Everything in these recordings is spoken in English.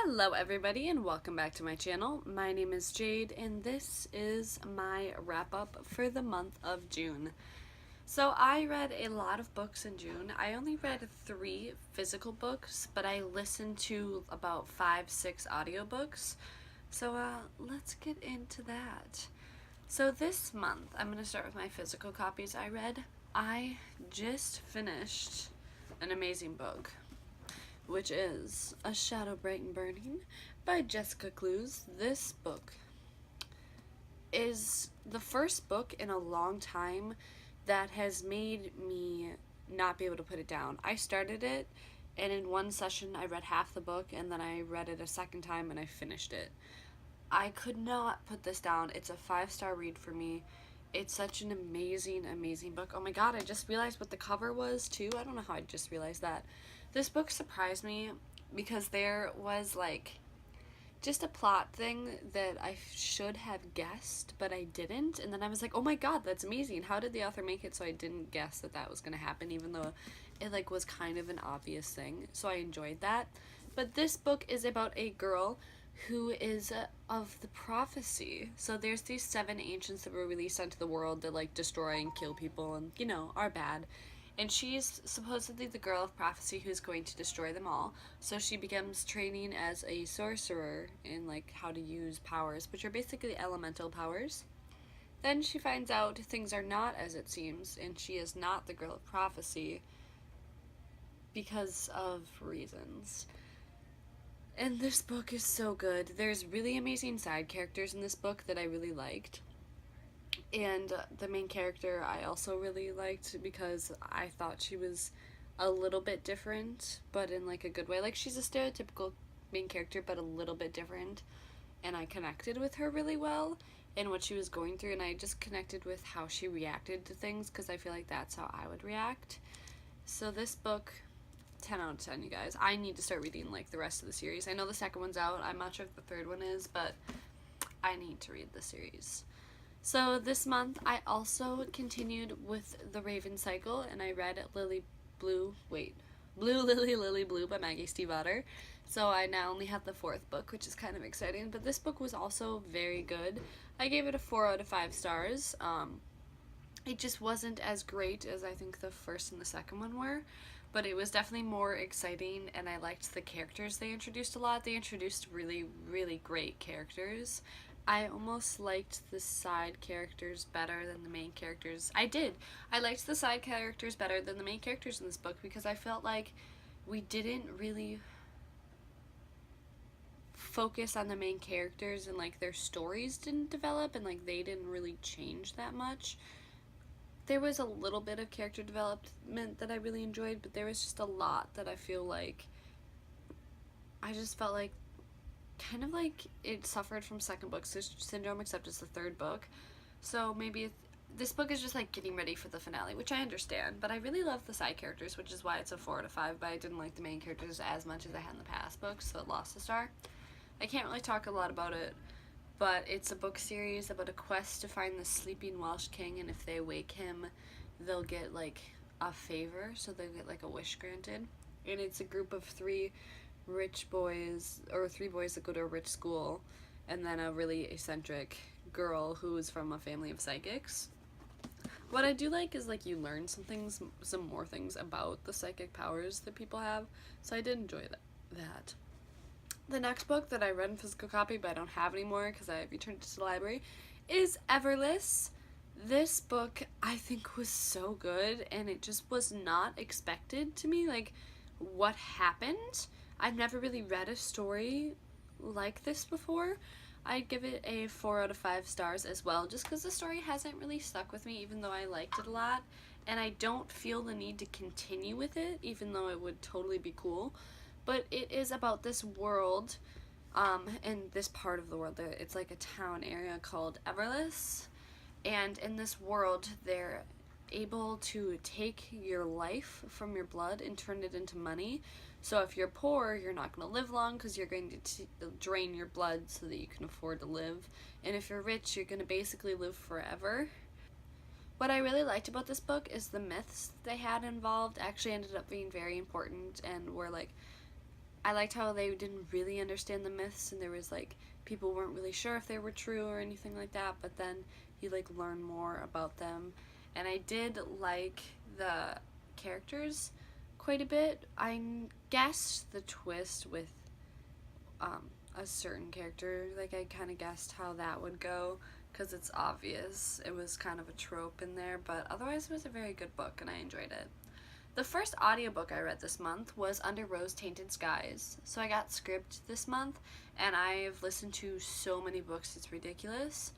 Hello everybody and welcome back to my channel. My name is Jade and this is my wrap up for the month of June. So I read a lot of books in June. I only read 3 physical books, but I listened to about 5-6 audiobooks. So let's get into that. So this month, I'm going to start with my physical copies I read. I just finished an amazing book, which is A Shadow Bright and Burning by Jessica Clues. This book is the first book in a long time that has made me not be able to put it down. I started it, and in one session I read half the book, and then I read it a second time and I finished it. I could not put this down. It's a 5-star read for me. It's such an amazing, amazing book. Oh my god, I just realized what the cover was too. I don't know how I just realized that. This book surprised me because there was like just a plot thing that I should have guessed, but I didn't. And then I was like, oh my god, that's amazing. How did the author make it so I didn't guess that that was going to happen, even though it like was kind of an obvious thing. So I enjoyed that. But this book is about a girl who is of the prophecy. So there's these 7 ancients that were released onto the world that like destroy and kill people and, you know, are bad. And she's supposedly the girl of prophecy who's going to destroy them all. So she becomes training as a sorcerer in like how to use powers, which are basically elemental powers. Then she finds out things are not as it seems, and she is not the girl of prophecy because of reasons. And this book is so good. There's really amazing side characters in this book that I really liked. And the main character I also really liked because I thought she was a little bit different, but in like a good way. Like she's a stereotypical main character, but a little bit different. And I connected with her really well and what she was going through, and I just connected with how she reacted to things because I feel like that's how I would react. So this book, 10 out of 10, you guys. I need to start reading like the rest of the series. I know the second one's out. I'm not sure if the third one is, but I need to read the series. So this month I also continued with the Raven cycle, and I read Blue Lily Lily Blue by Maggie Stiefvater. So I now only have the 4th book, which is kind of exciting, but this book was also very good. I gave it a 4 out of 5 stars. It just wasn't as great as I think the first and the second one were, but it was definitely more exciting, and I liked the characters they introduced a lot. They introduced really, really great characters. I almost liked the side characters better than the main characters. I did. I liked the side characters better than the main characters in this book because I felt like we didn't really focus on the main characters, and like their stories didn't develop, and like they didn't really change that much. There was a little bit of character development that I really enjoyed, but there was just a lot that I feel like I just felt like kind of like it suffered from second book syndrome, except it's the 3rd book. So maybe this book is just like getting ready for the finale, which I understand, but I really love the side characters, which is why it's a 4 out of 5, but I didn't like the main characters as much as I had in the past books, so it lost a star. I can't really talk a lot about it, but it's a book series about a quest to find the sleeping Welsh king, and if they wake him, they'll get like a favor, so they'll get like a wish granted. And it's a group of 3 rich boys, or 3 boys that go to a rich school, and then a really eccentric girl who is from a family of psychics. What I do like is like you learn some more things about the psychic powers that people have, so I did enjoy that. The next book that I read in physical copy but I don't have anymore because I returned it to the library is Everless. This book I think was so good, and it just was not expected to me, like what happened. I've never really read a story like this before. I'd give it a 4 out of 5 stars as well, just because the story hasn't really stuck with me, even though I liked it a lot, and I don't feel the need to continue with it, even though it would totally be cool. But it is about this world, in this part of the world. It's like a town area called Everless, and in this world they're able to take your life from your blood and turn it into money. So if you're poor, you're not going to live long because you're going to drain your blood so that you can afford to live. And if you're rich, you're going to basically live forever. What I really liked about this book is the myths they had involved actually ended up being very important and were like I liked how they didn't really understand the myths, and there was like people weren't really sure if they were true or anything like that, but then you like learn more about them. And I did like the characters quite a bit. I guessed the twist with a certain character. Like, I kind of guessed how that would go because it's obvious. It was kind of a trope in there, but otherwise it was a very good book and I enjoyed it. The first audiobook I read this month was Under Rose Tainted Skies. So I got Scribd this month, and I've listened to so many books, it's ridiculous.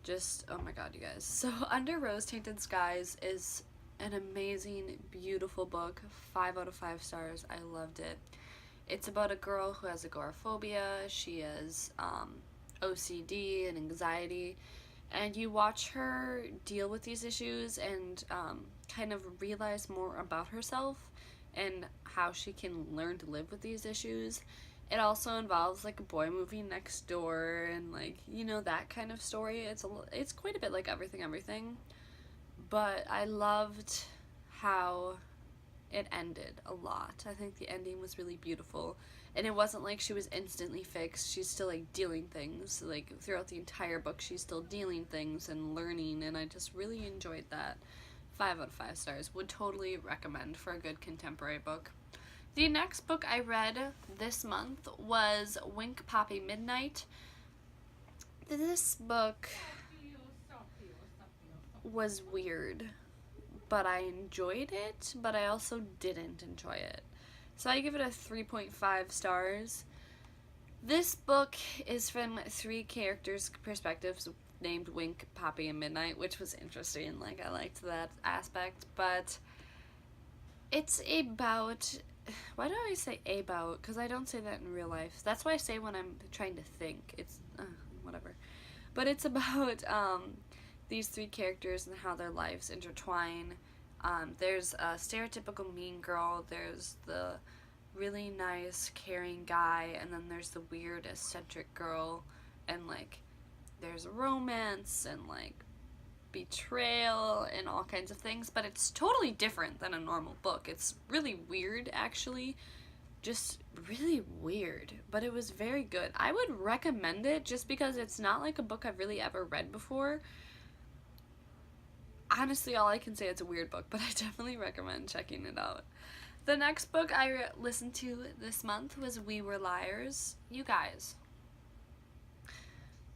Just, oh my god, you guys. So Under Rose Tainted Skies is an amazing, beautiful book. 5 out of 5 stars. I loved it. It's about a girl who has agoraphobia. She has OCD and anxiety, and you watch her deal with these issues and kind of realize more about herself and how she can learn to live with these issues. It also involves like a boy moving next door and like, you know, that kind of story. It's quite a bit like Everything, but I loved how it ended a lot. I think the ending was really beautiful, and it wasn't like she was instantly fixed. She's still like dealing things, like throughout the entire book she's still dealing things and learning, and I just really enjoyed that. 5 out of 5 stars. Would totally recommend for a good contemporary book. The next book I read this month was Wink Poppy Midnight. This book was weird, but I enjoyed it, but I also didn't enjoy it. So I give it a 3.5 stars. This book is from 3 characters' perspectives named Wink, Poppy, and Midnight, which was interesting. Like, I liked that aspect, but it's about... Why do I say about? Because I don't say that in real life. That's why I say when I'm trying to think. It's... whatever. But it's about these 3 characters and how their lives intertwine. There's a stereotypical mean girl, there's the really nice, caring guy, and then there's the weird, eccentric girl, and, like, there's romance, and, like, betrayal, and all kinds of things, but it's totally different than a normal book. It's really weird, actually. Just really weird, but it was very good. I would recommend it just because it's not like a book I've really ever read before. Honestly, all I can say it's a weird book, but I definitely recommend checking it out. The next book I listened to this month was We Were Liars. You guys,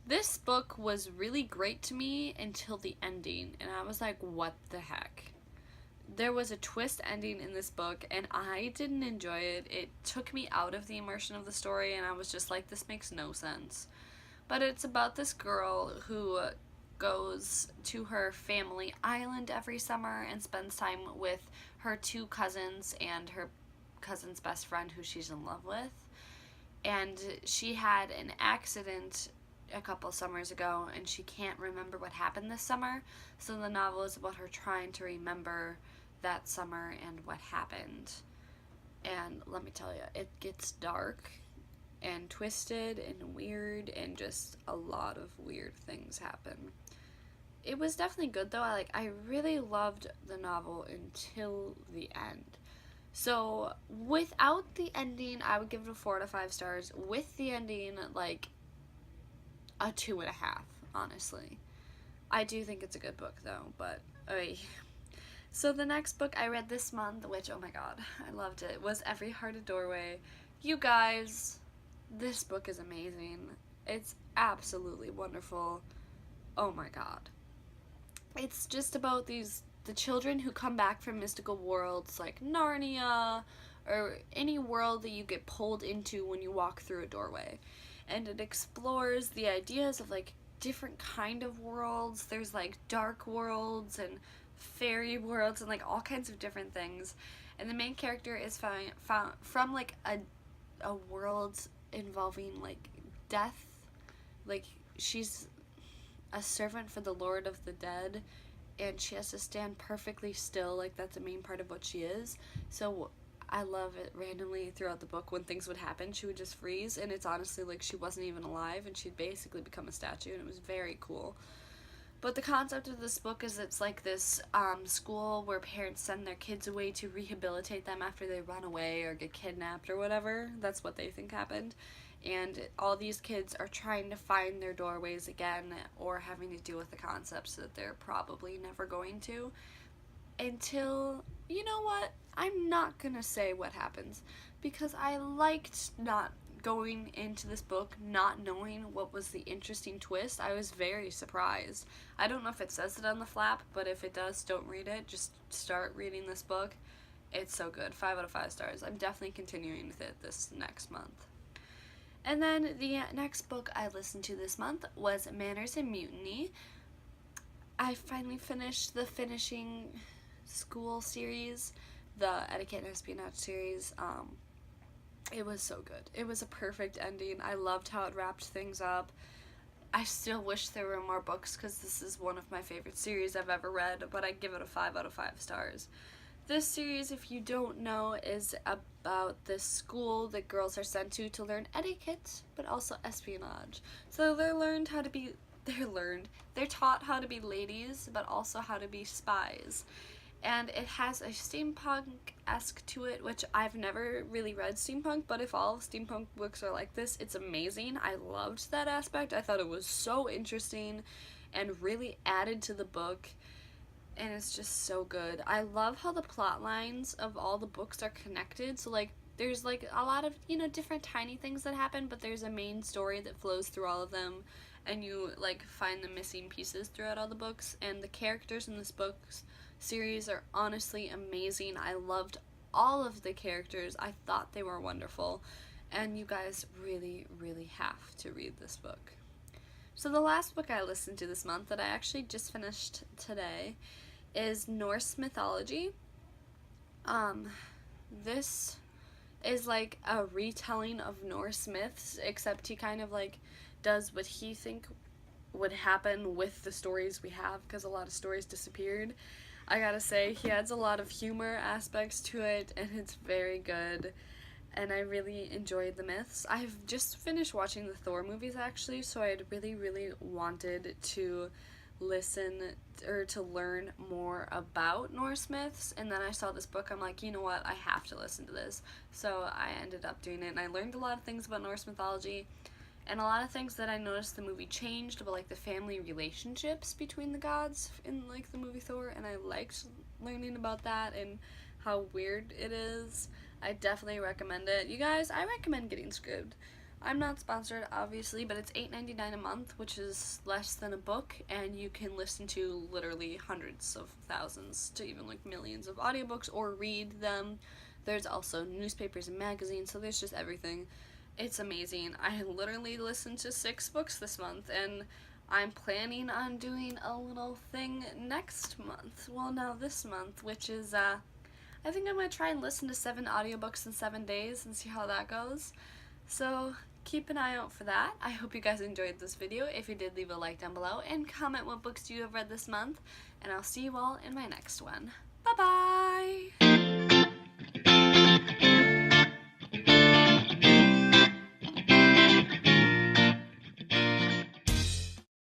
this book was really great to me until the ending, and I was like, what the heck? There was a twist ending in this book, and I didn't enjoy it. It took me out of the immersion of the story, and I was just like, this makes no sense. But it's about this girl who goes to her family island every summer and spends time with her 2 cousins and her cousin's best friend who she's in love with. And she had an accident a couple summers ago and she can't remember what happened this summer, so the novel is about her trying to remember that summer and what happened. And let me tell you, it gets dark and twisted and weird, and just a lot of weird things happen. It was definitely good though. I really loved the novel until the end. So without the ending, I would give it a 4 out of 5 stars. With the ending, like a 2.5, honestly. I do think it's a good book though, but so the next book I read this month, which, oh my god, I loved it, was Every Heart a Doorway. You guys, this book is amazing. It's absolutely wonderful. Oh my god. It's just about the children who come back from mystical worlds like Narnia or any world that you get pulled into when you walk through a doorway. And it explores the ideas of like different kind of worlds. There's like dark worlds and fairy worlds and like all kinds of different things. And the main character is found from like a world involving like death. Like, she's a servant for the Lord of the Dead, and she has to stand perfectly still. Like, that's a main part of what she is. So I love it. Randomly throughout the book, when things would happen, she would just freeze, and it's honestly like she wasn't even alive, and she'd basically become a statue, and it was very cool. But the concept of this book is it's like this school where parents send their kids away to rehabilitate them after they run away or get kidnapped or whatever. That's what they think happened. And all these kids are trying to find their doorways again, or having to deal with the concepts that they're probably never going to. Until, you know what? I'm not gonna say what happens, because I liked not going into this book not knowing what was the interesting twist. I was very surprised. I don't know if it says it on the flap, but if it does, don't read it. Just start reading this book. It's so good. 5 out of 5 stars. I'm definitely continuing with it this next month. And then the next book I listened to this month was Manners and Mutiny. I finally finished the Finishing School series, the Etiquette and Espionage series. It was so good. It was a perfect ending. I loved how it wrapped things up. I still wish there were more books, because this is one of my favorite series I've ever read, but I give it a 5 out of 5 stars. This series, if you don't know, is about this school that girls are sent to learn etiquette, but also espionage. So they're taught how to be ladies, but also how to be spies. And it has a steampunk-esque to it, which I've never really read steampunk, but if all steampunk books are like this, it's amazing. I loved that aspect. I thought it was so interesting and really added to the book, and it's just so good. I love how the plot lines of all the books are connected, so like there's like a lot of, you know, different tiny things that happen, but there's a main story that flows through all of them, and you like find the missing pieces throughout all the books. And the characters in this book's series are honestly amazing. I loved all of the characters. I thought they were wonderful, and you guys really, really have to read this book. So the last book I listened to this month that I actually just finished today is Norse Mythology. This is like a retelling of Norse myths, except he kind of like does what he think would happen with the stories we have, because a lot of stories disappeared. I gotta say, he adds a lot of humor aspects to it, and it's very good, and I really enjoyed the myths. I've just finished watching the Thor movies, actually, so I had really, really wanted to listen or to learn more about Norse myths, and then I saw this book. I'm like, you know what, I have to listen to this. So I ended up doing it, and I learned a lot of things about Norse mythology, and a lot of things that I noticed the movie changed about like the family relationships between the gods in like the movie Thor, and I liked learning about that and how weird it is. I definitely recommend it. You guys, I recommend getting Scribd. I'm not sponsored, obviously, but it's $8.99 a month, which is less than a book, and you can listen to literally hundreds of thousands to even like millions of audiobooks or read them. There's also newspapers and magazines, so there's just everything. It's amazing. I literally listened to 6 books this month, and I'm planning on doing a little thing next month. Well, now this month, which is, I think I'm going to try and listen to 7 audiobooks in 7 days and see how that goes. So keep an eye out for that. I hope you guys enjoyed this video. If you did, leave a like down below and comment what books you have read this month, and I'll see you all in my next one. Bye-bye!